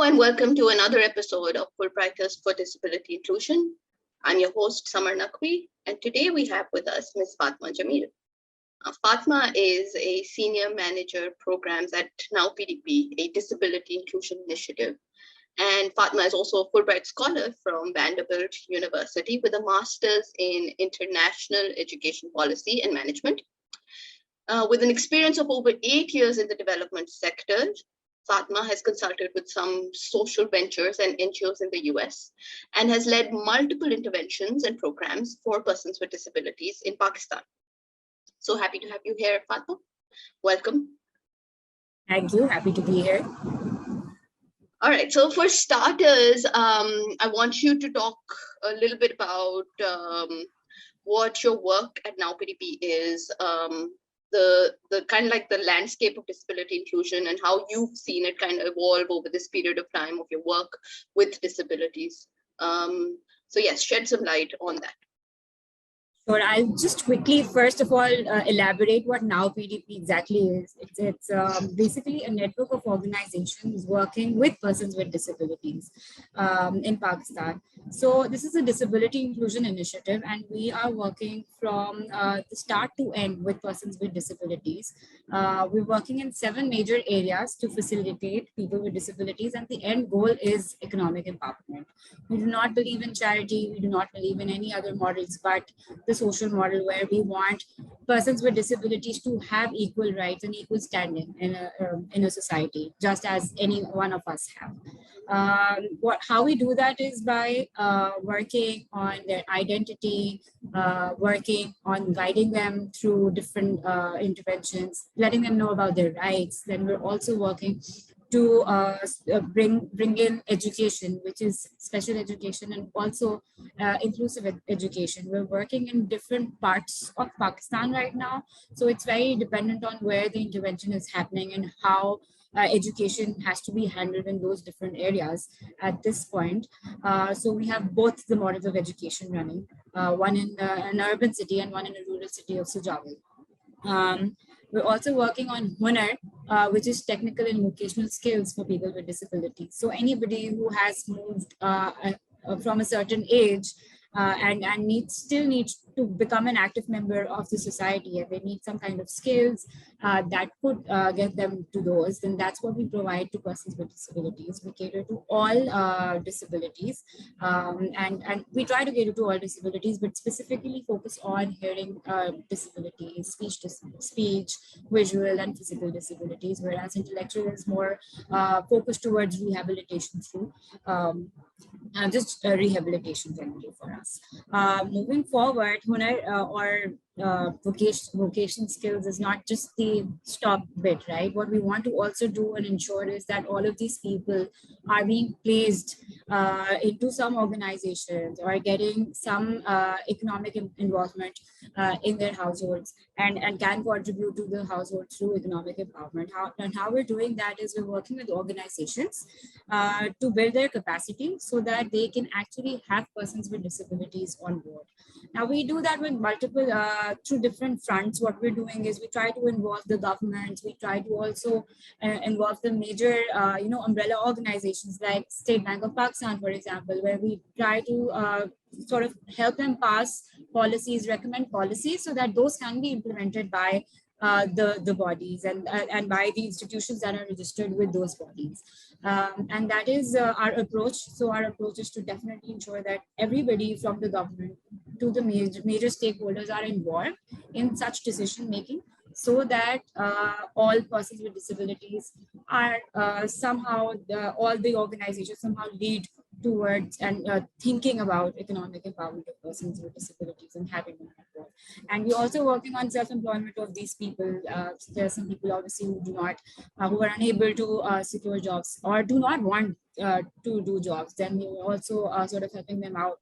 and welcome to another episode of Fulbrighters for Disability Inclusion. I'm your host, Samar Naqvi, and today we have with us Ms. Fatima Jamil. Fatma is a Senior Manager Programs at NOWPDP, a Disability Inclusion Initiative. And Fatma is also a Fulbright Scholar from Vanderbilt University with a Master's in International Education Policy and Management. With an experience of over 8 years in the development sector, Fatma has consulted with some social ventures and NGOs in the US and has led multiple interventions and programs for persons with disabilities in Pakistan. So happy to have you here, Fatma. Welcome. Thank you. Happy to be here. All right. So for starters, I want you to talk a little bit about what your work at NOWPDP is, the kind of like the landscape of disability inclusion and how you've seen it kind of evolve over this period of time of your work with disabilities. So yes, shed some light on that. Sure. I'll just quickly, first of all, elaborate what NOWPDP exactly is. It's basically a network of organizations working with persons with disabilities in Pakistan. So this is a disability inclusion initiative, and we are working from the start to end with persons with disabilities. We're working in 7 major areas to facilitate people with disabilities, and the end goal is economic empowerment. We do not believe in charity. We do not believe in any other models, but the social model where we want persons with disabilities to have equal rights and equal standing in a society, just as any one of us have. How we do that is by working on their identity, working on guiding them through different interventions, letting them know about their rights. Then we're also working to bring in education, which is special education and also inclusive education. We're working in different parts of Pakistan right now, so it's very dependent on where the intervention is happening and how education has to be handled in those different areas at this point. So we have both the models of education running, one in an urban city and one in a rural city of Sujawal. We're also working on Hunar, which is technical and vocational skills for people with disabilities. So anybody who has moved from a certain age and still needs to become an active member of the society, and they need some kind of skills that could get them to those, then that's what we provide to persons with disabilities. We cater to all disabilities, and we try to cater to all disabilities, but specifically focus on hearing disabilities, speech, visual and physical disabilities, whereas intellectual is more focused towards rehabilitation through just rehabilitation generally for us. Moving forward, Hunar or vocation skills is not just the stop bit, right? What we want to also do and ensure is that all of these people are being placed into some organizations or getting some economic involvement in their households and can contribute to the household through economic empowerment. How we're doing that is we're working with organizations to build their capacity so that they can actually have persons with disabilities on board. Now we do that with multiple, through different fronts. What we're doing is we try to involve the governments. We try to also involve the major, umbrella organizations like State Bank of Pakistan, for example, where we try to sort of help them pass policies, recommend policies so that those can be implemented by the bodies and by the institutions that are registered with those bodies. And that is our approach. So our approach is to definitely ensure that everybody from the government to the major stakeholders are involved in such decision making, so that all persons with disabilities are somehow, all the organizations somehow lead towards and thinking about economic empowerment of persons with disabilities and having them on board. And we're also working on self-employment of these people. There are some people obviously who who are unable to secure jobs or do not want to do jobs. Then we're also sort of helping them out,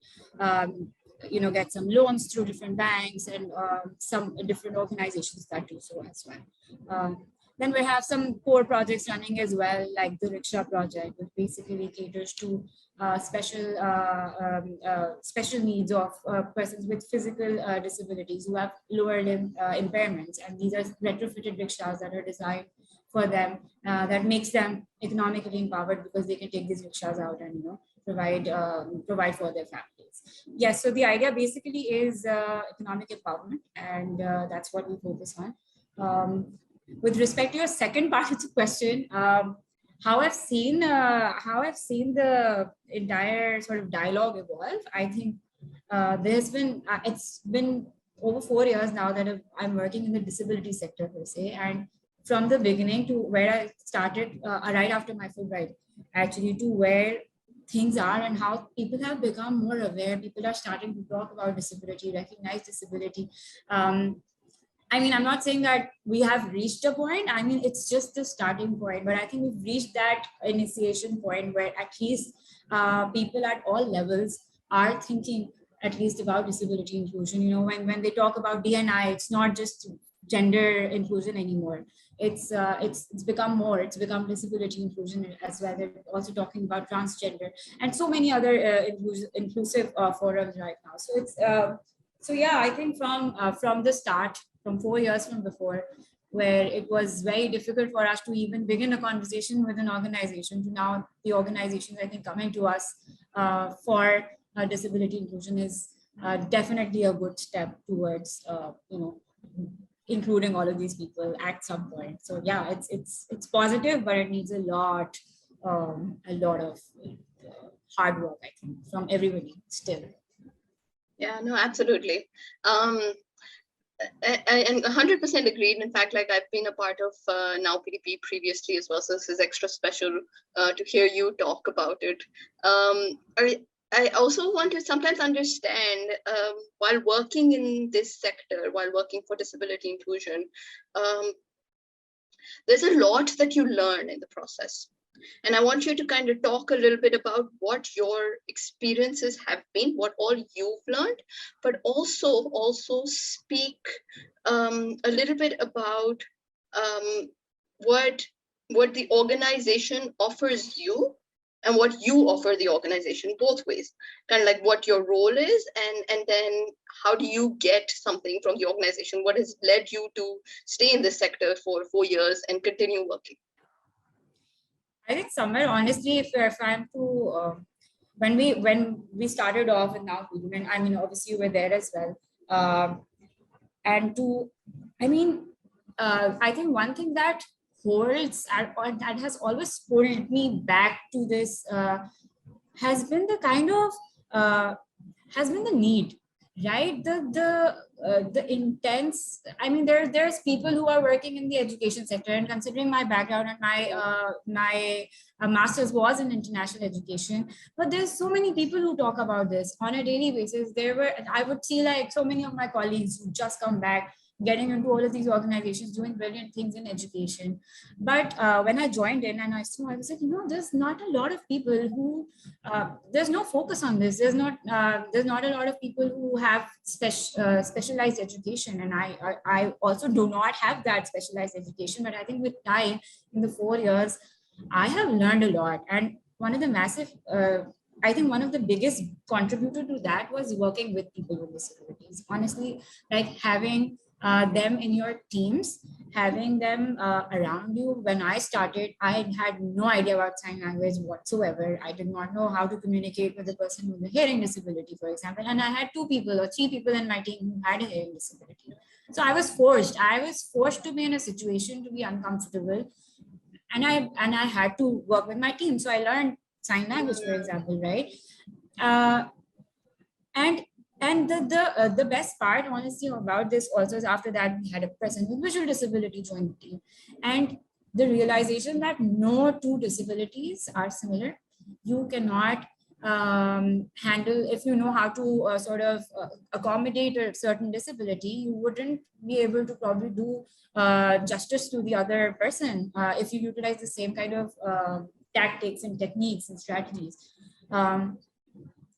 get some loans through different banks and some different organizations that do so as well. Then we have some core projects running as well, like the Rickshaw project, which basically caters to special needs of persons with physical disabilities who have lower limb impairments. And these are retrofitted rickshaws that are designed for them, that makes them economically empowered because they can take these rickshaws out and provide for their families. Yes, so the idea basically is economic empowerment, and that's what we focus on. With respect to your second part of the question, how I've seen the entire sort of dialogue evolve. I think it's been over 4 years now that I'm working in the disability sector per se, and from the beginning to where I started right after my Fulbright, actually, to where things are and how people have become more aware. People are starting to talk about disability, recognize disability. I mean, I'm not saying that we have reached a point. I mean, it's just the starting point, but I think we've reached that initiation point where at least people at all levels are thinking at least about disability inclusion. You know, when they talk about D&I, it's not just gender inclusion anymore. It's become more. It's become disability inclusion as well. They're also talking about transgender and so many other inclusive forums right now. So it's so yeah, I think from the start, from 4 years from before, where it was very difficult for us to even begin a conversation with an organization, to now the organizations, I think, coming to us for disability inclusion is definitely a good step towards, including all of these people at some point. So yeah, it's positive, but it needs a lot of hard work, I think, from everybody still. Yeah, no, absolutely. And 100% agreed. In fact, like I've been a part of NOWPDP previously as well, so this is extra special to hear you talk about it. I also want to sometimes understand, while working in this sector, while working for disability inclusion, there's a lot that you learn in the process. And I want you to kind of talk a little bit about what your experiences have been, what all you've learned, but also speak a little bit about what the organization offers you and what you offer the organization, both ways, kind of like what your role is, and then how do you get something from the organization? What has led you to stay in this sector for 4 years and continue working? I think somewhere, honestly, if I'm to, when we started off with NOWPDP, and I mean, obviously you were there as well. I think one thing that holds or that has always pulled me back to this has been the kind of, has been the need, right? The intense, I mean, there's people who are working in the education sector, and considering my background and my master's was in international education, but there's so many people who talk about this on a daily basis. I would see like so many of my colleagues who just come back, getting into all of these organizations, doing brilliant things in education. But when I joined in and I saw, I was like, there's not a lot of people who, there's no focus on this. There's not a lot of people who have specialized education. And I also do not have that specialized education, but I think with time, in the 4 years, I have learned a lot. And one of the biggest contributor to that was working with people with disabilities. Honestly, like having them in your teams, having them around you. When I started, I had no idea about sign language whatsoever. I did not know how to communicate with a person with a hearing disability, for example. And I had 2 people or 3 people in my team who had a hearing disability. So I was forced to be in a situation to be uncomfortable. And I had to work with my team. So I learned sign language, for example, right? And the best part, honestly, about this also is after that we had a person with visual disability join the team, and the realization that no 2 disabilities are similar. You cannot handle, if you know how to accommodate a certain disability, you wouldn't be able to probably do justice to the other person if you utilize the same kind of tactics and techniques and strategies.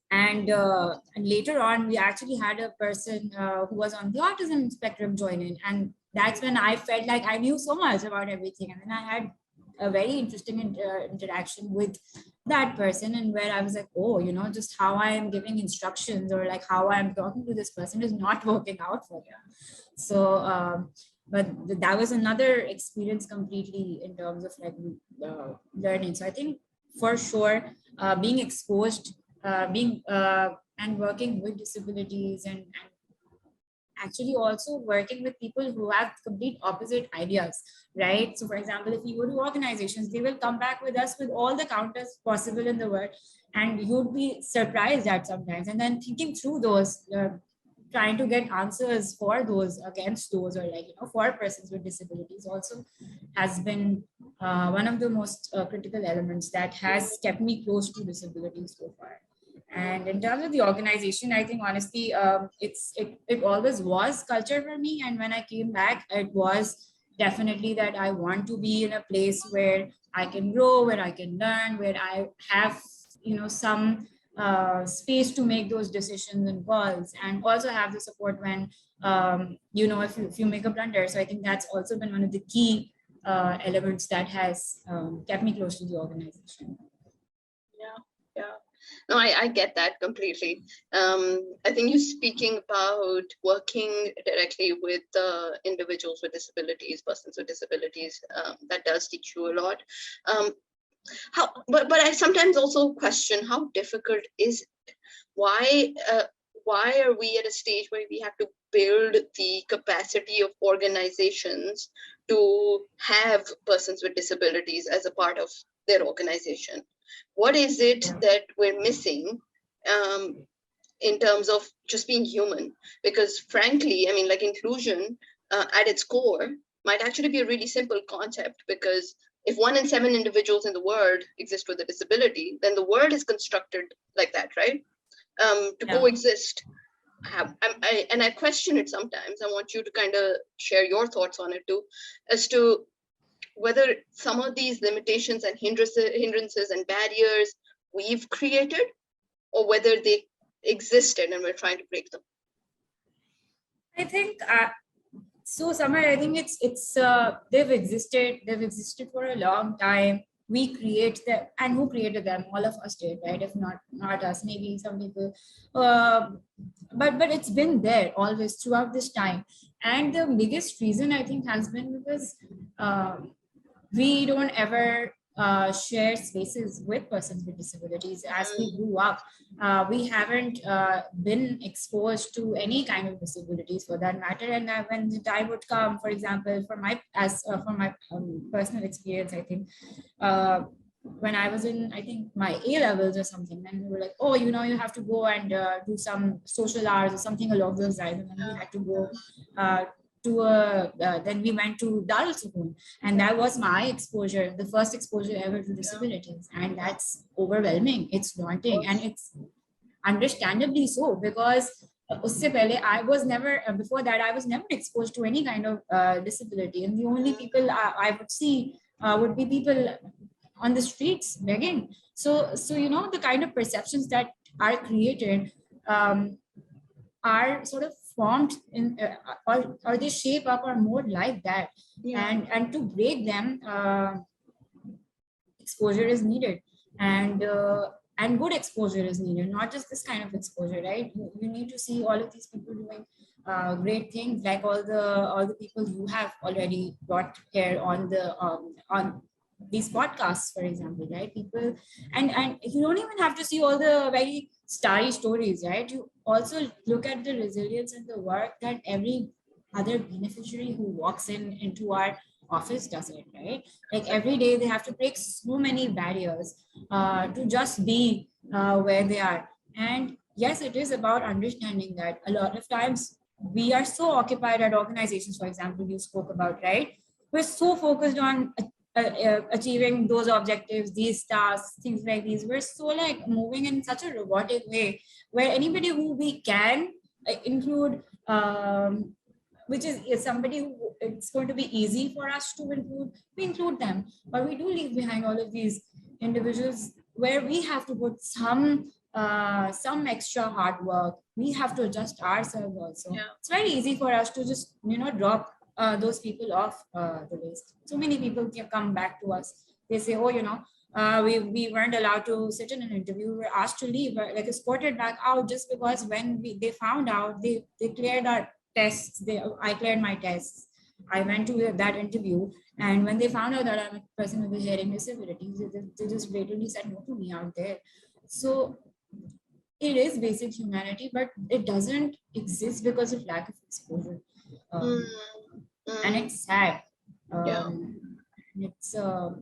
And later on, we actually had a person who was on the autism spectrum join in, and that's when I felt like I knew so much about everything. And then I had a very interesting interaction with that person, and where I was like, oh, just how I am giving instructions or like how I'm talking to this person is not working out for them. So, but that was another experience completely in terms of like learning. So I think for sure, being exposed, being and working with disabilities, and actually also working with people who have complete opposite ideas, right? So for example, if you go to organizations, they will come back with us with all the counters possible in the world, and you'd be surprised at sometimes. And then thinking through those, trying to get answers for those, against those, or like, for persons with disabilities also has been one of the most critical elements that has kept me close to disabilities so far. And in terms of the organization, I think honestly, it always was culture for me. And when I came back, it was definitely that I want to be in a place where I can grow, where I can learn, where I have, some space to make those decisions and calls, and also have the support when, if you make a blunder. So I think that's also been one of the key elements that has kept me close to the organization. Yeah. No, I get that completely. I think you're speaking about working directly with individuals with disabilities, persons with disabilities. That does teach you a lot. But I sometimes also question how difficult is it? Why are we at a stage where we have to build the capacity of organizations to have persons with disabilities as a part of their organization? What is it that we're missing in terms of just being human? Because frankly, I mean, like inclusion at its core might actually be a really simple concept, because if 1 in 7 individuals in the world exist with a disability, then the world is constructed like that, right? To coexist. And I question it sometimes. I want you to kind of share your thoughts on it too, as to whether some of these limitations and hindrances and barriers we've created, or whether they existed and we're trying to break them. I think so, Samar, I think they've existed for a long time. We create them, and who created them? All of us did, right? If not us, maybe some people. But it's been there always throughout this time. And the biggest reason, I think, has been because we don't ever share spaces with persons with disabilities. As we grew up, we haven't been exposed to any kind of disabilities for that matter. And when the time would come, for example, for my personal experience, I think when I was in, I think my A levels or something, then we were like, oh, you have to go and do some social hours or something along those lines. And then we had to go then we went to Darul Sukoon, and that was my exposure, the first exposure ever to disabilities. And that's overwhelming, it's daunting, and it's understandably so, because usse pehle before that I was never exposed to any kind of disability, and the only people I would see would be people on the streets begging. So the kind of perceptions that are created are sort of formed in or they shape up or more like that. And to break them, exposure is needed, and good exposure is needed, not just this kind of exposure, right? You need to see all of these people doing great things, like all the people you have already brought here on these podcasts, for example, right? People, and you don't even have to see all the very starry stories, right? You also look at the resilience and the work that every other beneficiary who walks into our office does it, right? Like every day they have to break so many barriers to just be where they are. And yes, it is about understanding that a lot of times we are so occupied at organizations, for example, you spoke about, right? We're so focused on achieving those objectives, these tasks, things like these. We're so like moving in such a robotic way, where anybody who we can include, which is somebody who it's going to be easy for us to include, we include them. But we do leave behind all of these individuals where we have to put some extra hard work. We have to adjust ourselves also. It's very easy for us to just drop those people off the list. So many people can come back to us. They say, oh, we weren't allowed to sit in an interview. We were asked to leave, like escorted back out just because when they found out, they cleared our tests. I cleared my tests. I went to that interview, and when they found out that I'm a person with a hearing disability, they just blatantly said no to me out there. So it is basic humanity, but it doesn't exist because of lack of exposure. And it's sad. It's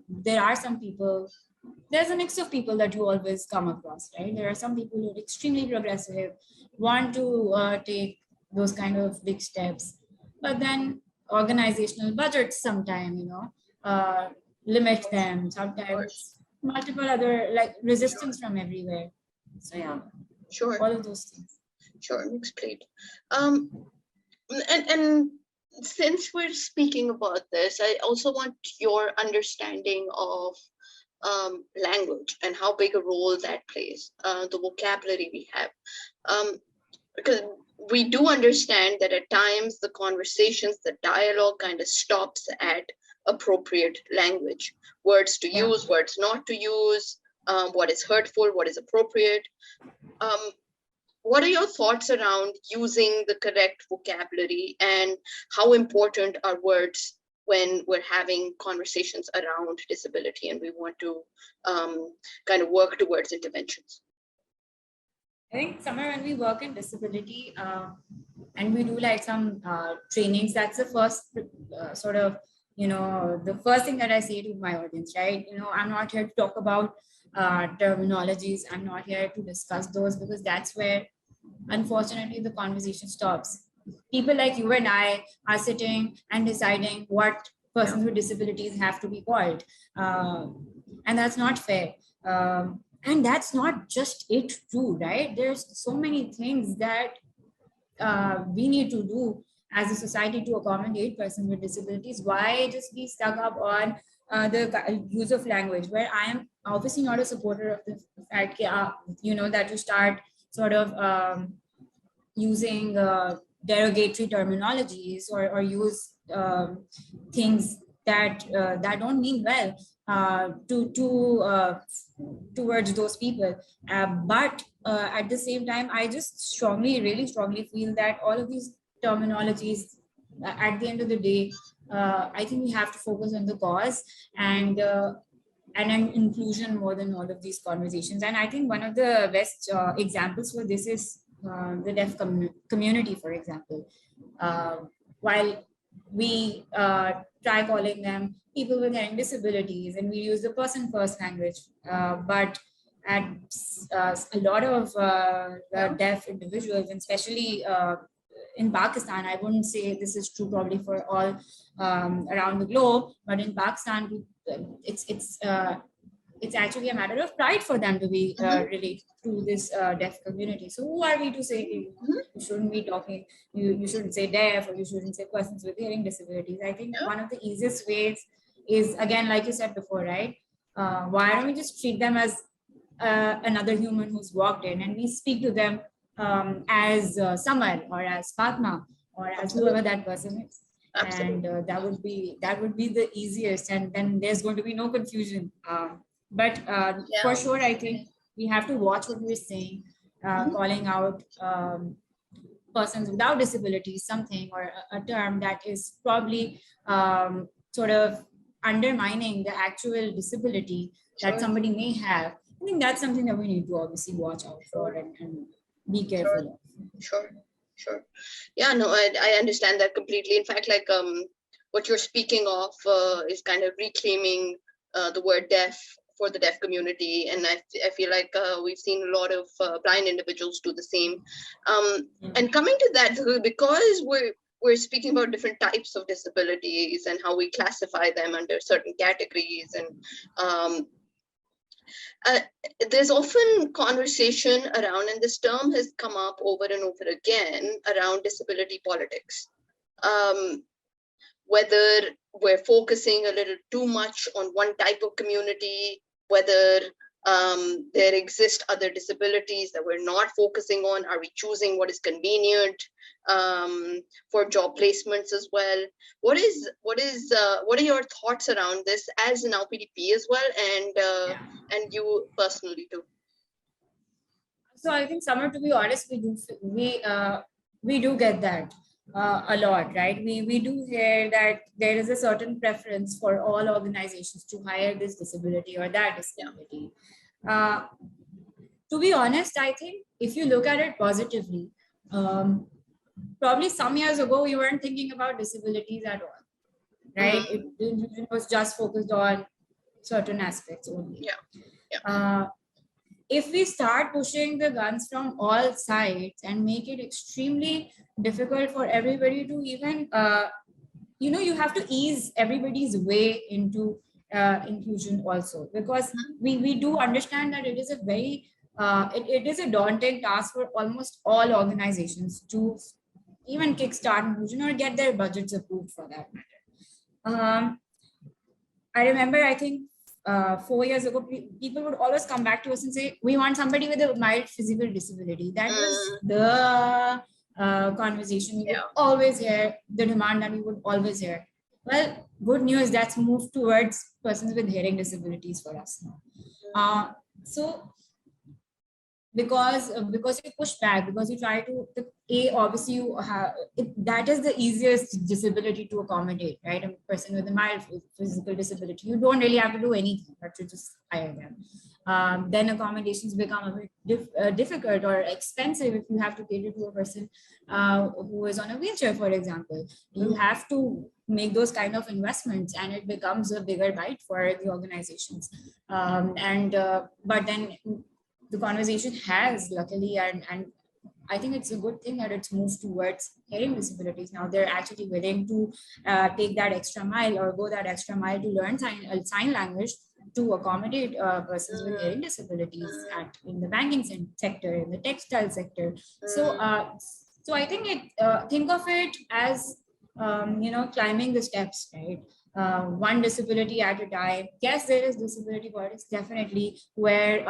there are some people, there's a mix of people that you always come across, right? There are some people who are extremely progressive, want to take those kind of big steps, but then organizational budgets sometimes, limit them. Sometimes multiple other, like resistance from everywhere. So yeah, sure, all of those things. Sure, explained. And since we're speaking about this, I also want your understanding of language and how big a role that plays, the vocabulary we have. Because we do understand that at times the conversations, the dialogue kind of stops at appropriate language, words to use, words not to use, what is hurtful, what is appropriate. What are your thoughts around using the correct vocabulary, and how important are words when we're having conversations around disability and we want to kind of work towards interventions? I think somewhere when we work in disability and we do like some trainings, that's the first sort of, the first thing that I say to my audience, right? I'm not here to talk about terminologies. I'm not here to discuss those, because that's where, unfortunately, the conversation stops. People like you and I are sitting and deciding what persons with disabilities have to be called. And that's not fair. And that's not just it too, right? There's so many things that we need to do as a society to accommodate persons with disabilities. Why just be stuck up on the use of language, where I am obviously not a supporter of the fact, that you start sort of using derogatory terminologies or use things that don't mean well towards those people. But at the same time, I just really strongly feel that all of these terminologies, at the end of the day, I think we have to focus on the cause and an inclusion more than all of these conversations. And I think one of the best examples for this is the deaf community, for example. While we try calling them people with hearing disabilities and we use the person first language, but at a lot of deaf individuals, and especially in Pakistan, I wouldn't say this is true probably for all around the globe, but in Pakistan, it's actually a matter of pride for them to be related to this deaf community. So who are we to say you shouldn't be talking, you shouldn't say deaf, or you shouldn't say persons with hearing disabilities? I think one of the easiest ways is, again, like you said before, right? Why don't we just treat them as another human who's walked in, and we speak to them as Samar or as Fatma or as whoever that person is. Absolutely. And that would be the easiest, and then there's going to be no confusion. But for sure, I think we have to watch what we're saying, calling out persons without disabilities, something or a term that is probably sort of undermining the actual disability that somebody may have. I think that's something that we need to obviously watch out for and be careful of. Sure. Yeah, no, I understand that completely. In fact, like what you're speaking of is kind of reclaiming the word deaf for the deaf community. And I feel like we've seen a lot of blind individuals do the same. And coming to that, because we're speaking about different types of disabilities and how we classify them under certain categories, and there's often conversation around, and this term has come up over and over again, around disability politics. Whether we're focusing a little too much on one type of community, whether There exist other disabilities that we're not focusing on. Are we choosing what is convenient for job placements as well? What are your thoughts around this as an NOWPDP as well, and you personally too? So I think, Summer, to be honest, we do get that a lot, right? We do hear that there is a certain preference for all organizations to hire this disability or that disability. To be honest, I think if you look at it positively, probably some years ago we weren't thinking about disabilities at all, right? It was just focused on certain aspects only. If we start pushing the guns from all sides and make it extremely difficult for everybody to even, you have to ease everybody's way into inclusion also, because we do understand that it is a very, it is a daunting task for almost all organizations to even kickstart inclusion or get their budgets approved for that matter. I remember, I think, 4 years ago, people would always come back to us and say, we want somebody with a mild physical disability. That was the conversation we would always hear, the demand that we would always hear. Well, good news, that's moved towards persons with hearing disabilities for us now. So because you push back, because you try to, obviously you have, that is the easiest disability to accommodate, right? A person with a mild physical disability, you don't really have to do anything but to just hire them. Then accommodations become a bit difficult or expensive if you have to cater to a person who is on a wheelchair, for example. You have to make those kind of investments, and it becomes a bigger bite for the organizations. But then the conversation has, luckily, and I think it's a good thing that it's moved towards hearing disabilities. Now they're actually willing to take that extra mile or go that extra mile to learn sign language to accommodate persons with hearing disabilities in the banking sector, in the textile sector. So I think think of it as climbing the steps, right? One disability at a time. Yes, there is disability politics, definitely, where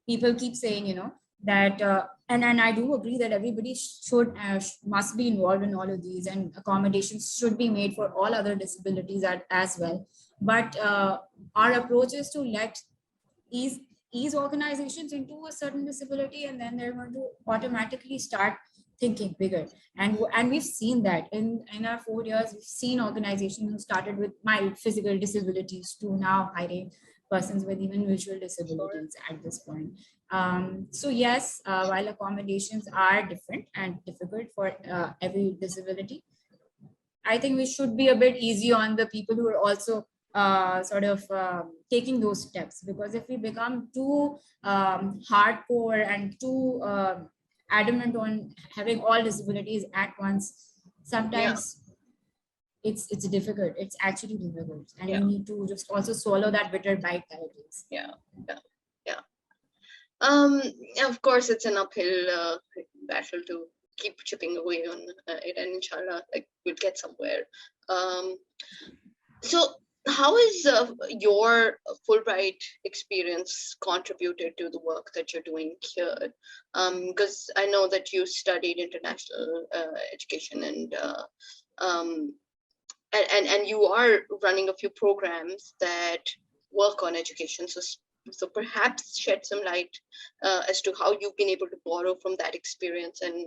people keep saying, that, and I do agree that everybody must be involved in all of these, and accommodations should be made for all other disabilities as well. But our approach is to ease organizations into a certain disability, and then they're going to automatically start thinking bigger. And we've seen that in our 4 years, we've seen organizations who started with mild physical disabilities to now hiring persons with even visual disabilities at this point. So yes, while accommodations are different and difficult for every disability, I think we should be a bit easy on the people who are also taking those steps, because if we become too hardcore and too adamant on having all disabilities at once, sometimes it's difficult. It's actually difficult, and you need to just also swallow that bitter bite that it is. Of course, it's an uphill battle to keep chipping away on it, and inshallah, we'll get somewhere. So how is your Fulbright experience contributed to the work that you're doing here? Because I know that you studied international education, and you are running a few programs that work on education. So perhaps shed some light as to how you've been able to borrow from that experience and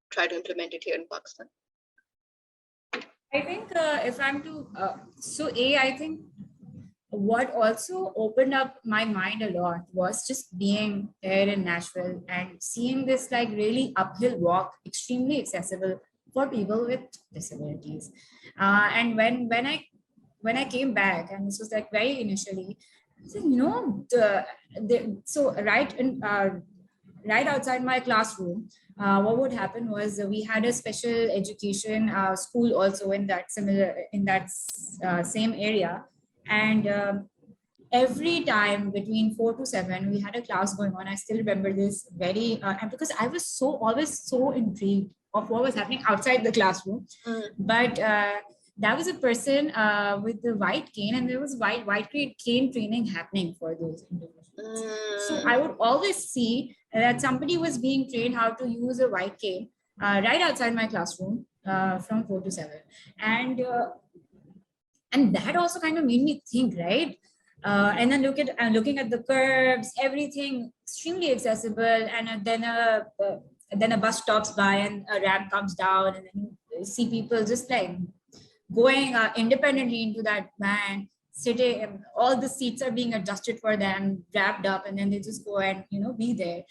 try to implement it here in Pakistan. I think if I'm to, I think what also opened up my mind a lot was just being there in Nashville and seeing this really uphill walk, extremely accessible for people with disabilities. And when I came back, and this was very initially, I said, so right outside my classroom, what would happen was we had a special education school also in that same area, and every time between 4 to 7 we had a class going on. I still remember this very, and because I was always so intrigued of what was happening outside the classroom. But that was a person with the white cane, and there was white cane training happening for those individuals. So I would always see that somebody was being trained how to use a white cane right outside my classroom from 4 to 7. And that also kind of made me think, right? And then looking at the curbs, everything extremely accessible, and then a bus stops by and a ramp comes down, and then you see people just like going independently into that van, sitting, and all the seats are being adjusted for them, wrapped up, and then they just go and be there.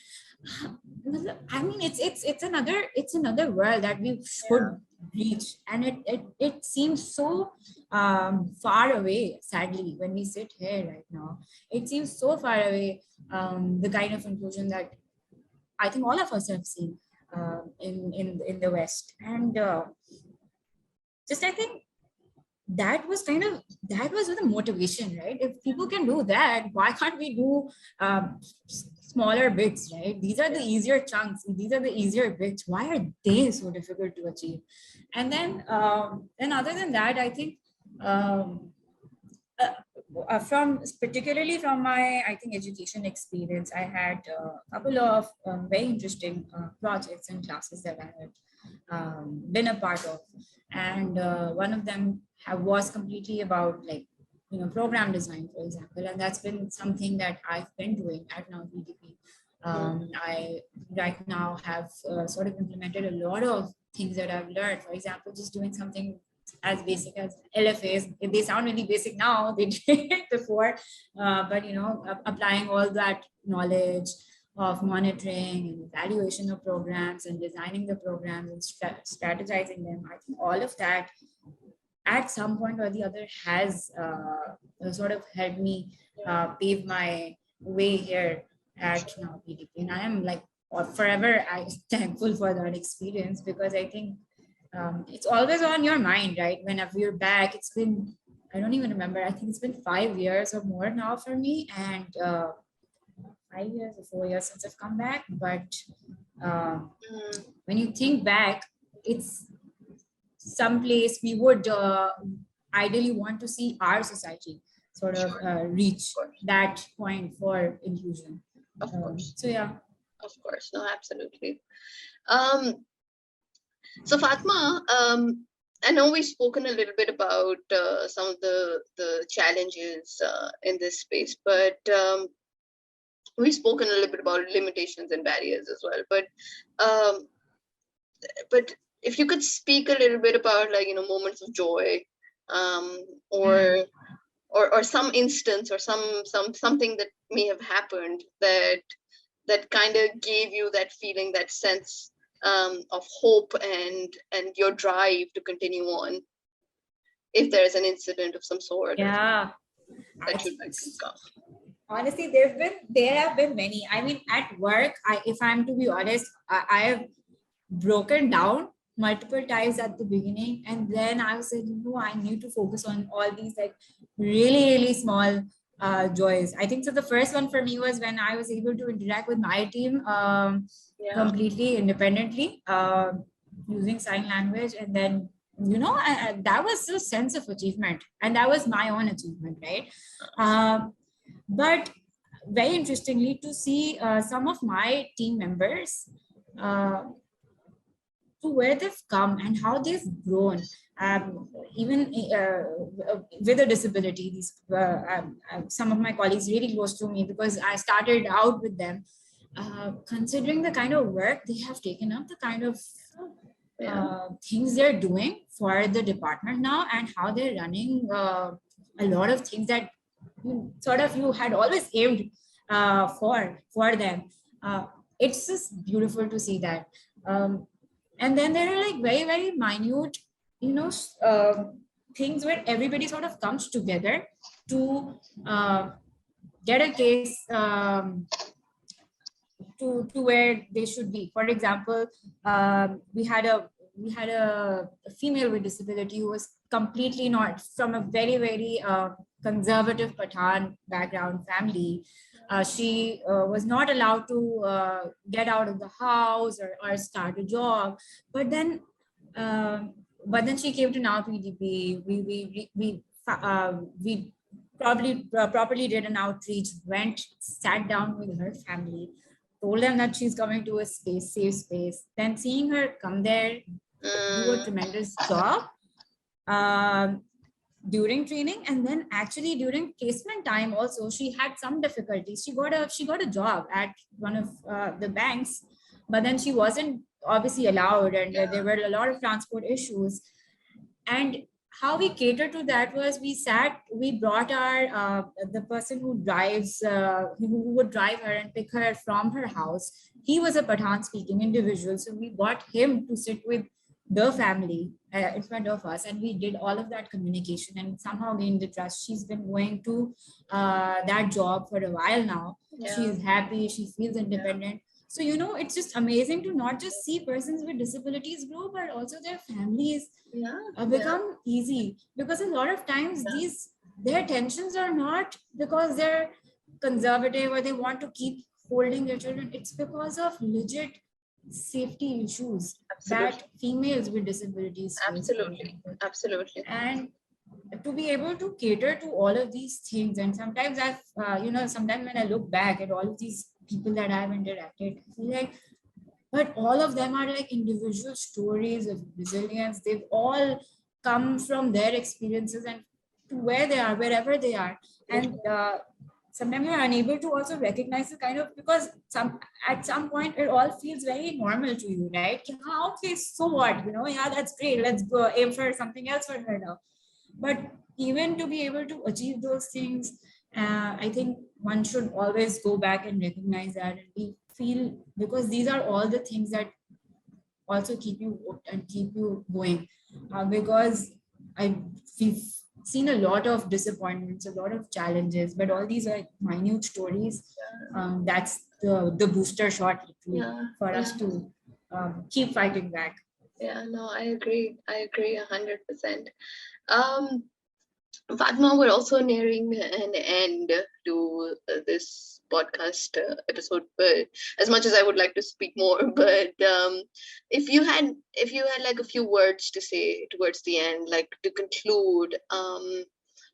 I mean, it's another world that we should reach, and it seems so far away. Sadly, when we sit here right now, it seems so far away. The kind of inclusion that I think all of us have seen in the West, and just I think that was the motivation, right? If people can do that, why can't we do smaller bits, right? These are the easier chunks, these are the easier bits. Why are they so difficult to achieve? And then other than that, I think particularly from my education experience, I had a couple of very interesting projects and classes that I had been a part of, and one of them was completely about program design, for example, and that's been something that I've been doing at NOWPDP. I right now have sort of implemented a lot of things that I've learned. For example, just doing something as basic as LFAs. They sound really basic now, they did it before, but applying all that knowledge of monitoring and evaluation of programs and designing the programs and strategizing them. I think all of that at some point or the other has sort of helped me pave my way here at NOWPDP. And I am forever thankful for that experience, because I think it's always on your mind, right? Whenever you're back, it's been, I don't even remember, I think it's been 5 years or more now for me, and 5 years or 4 years since I've come back. But when you think back, it's someplace we would ideally want to see our society sort of reach that point for inclusion. Of course. So yeah. Of course, no, absolutely. So Fatma, I know we've spoken a little bit about some of the challenges in this space, but we've spoken a little bit about limitations and barriers as well. But if you could speak a little bit about moments of joy, or some instance or something that may have happened that kind of gave you that feeling, that sense of hope and your drive to continue on, if there is an incident of some sort. Yeah, that you'd like to come. Honestly, there have been many. I mean, at work, if I'm to be honest, I have broken down multiple times at the beginning, and then I said, I need to focus on all these really small joys. I think so. The first one for me was when I was able to interact with my team completely independently using sign language, and then that was a sense of achievement, and that was my own achievement, right? But very interestingly, to see some of my team members to where they've come and how they've grown, even with a disability. These some of my colleagues really close to me, because I started out with them. Considering the kind of work they have taken up, the kind of things they're doing for the department now, and how they're running a lot of things that you had always aimed for them. It's just beautiful to see that. And then there are very minute, things where everybody sort of comes together to get a case to where they should be. For example, we had a female with disability who was completely not from a very conservative Pathan background family. She was not allowed to get out of the house or start a job. But then but then she came to NOWPDP. We probably properly did an outreach, went, sat down with her family, told them that she's coming to a space, safe space. Then seeing her come there, do a tremendous job during training, and then actually during placement time also, she had some difficulties. She got a job at one of the banks, but then she wasn't obviously allowed, and there were a lot of transport issues. And how we catered to that was we brought our the person who drives who would drive her and pick her from her house. He was a Pathan speaking individual, so we brought him to sit with the family in front of us, and we did all of that communication and somehow gained the trust. She's been going to that job for a while now. She's happy, she feels independent. So, it's just amazing to not just see persons with disabilities grow, but also their families become easy. Because a lot of times their tensions are not because they're conservative or they want to keep holding their children. It's because of legit safety issues that females with disabilities face. Absolutely. And to be able to cater to all of these things, and sometimes sometimes when I look back at all of these people that I've interacted, I feel like, but all of them are like individual stories of resilience. They've all come from their experiences and to where they are, wherever they are. And sometimes you're unable to also recognize the kind of, because at some point it all feels very normal to you, right? Okay, so what? That's great. Let's go aim for something else for her now. But even to be able to achieve those things, I think one should always go back and recognize that, and we feel, because these are all the things that also keep you hooked and keep you going. Because we've seen a lot of disappointments, a lot of challenges, but all these are minute stories. That's the booster shot for us to keep fighting back. Yeah, no, I agree 100%. Fatma, we're also nearing an end to this podcast episode, but as much as I would like to speak more, but if you had like a few words to say towards the end, like to conclude,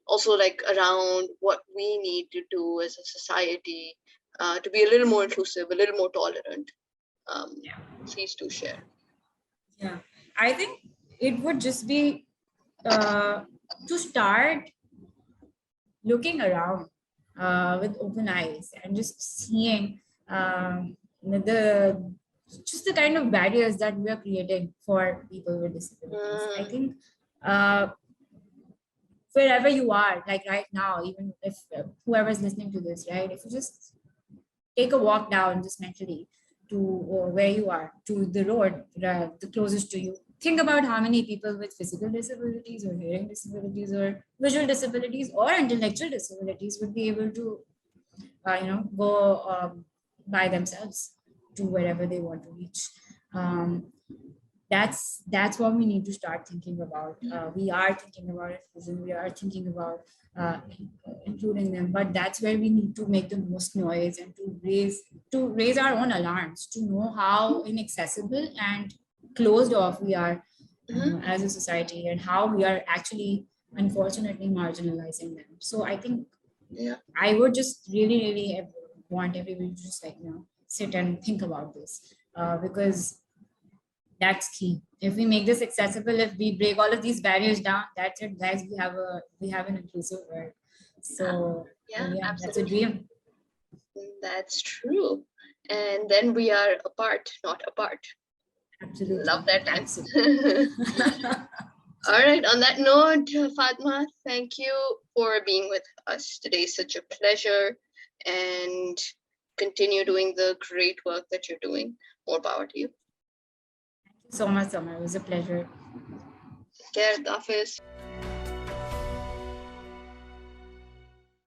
also like around what we need to do as a society to be a little more inclusive, a little more tolerant, please do share. Yeah, I think it would just be to start looking around with open eyes and just seeing the kind of barriers that we are creating for people with disabilities. I think wherever you are, like right now, even if whoever's listening to this, right, if you just take a walk down just mentally to where you are, to the road, the closest to you. Think about how many people with physical disabilities or hearing disabilities or visual disabilities or intellectual disabilities would be able to, go by themselves to wherever they want to reach. That's what we need to start thinking about. We are thinking about it, we are thinking about including them, but that's where we need to make the most noise and to raise our own alarms, to know how inaccessible and closed off we are as a society, and how we are actually unfortunately marginalizing them. So I think I would just really want everybody to just sit and think about this, because that's key. If we make this accessible, if we break all of these barriers down, that's it, guys. We have an inclusive world. So that's a dream. That's true. And then we are apart, not apart. Absolutely. Love that answer. All right. On that note, Fatma, thank you for being with us today. Such a pleasure, and continue doing the great work that you're doing. More power to you. So much, Samar. It was a pleasure. Take care. Hafiz.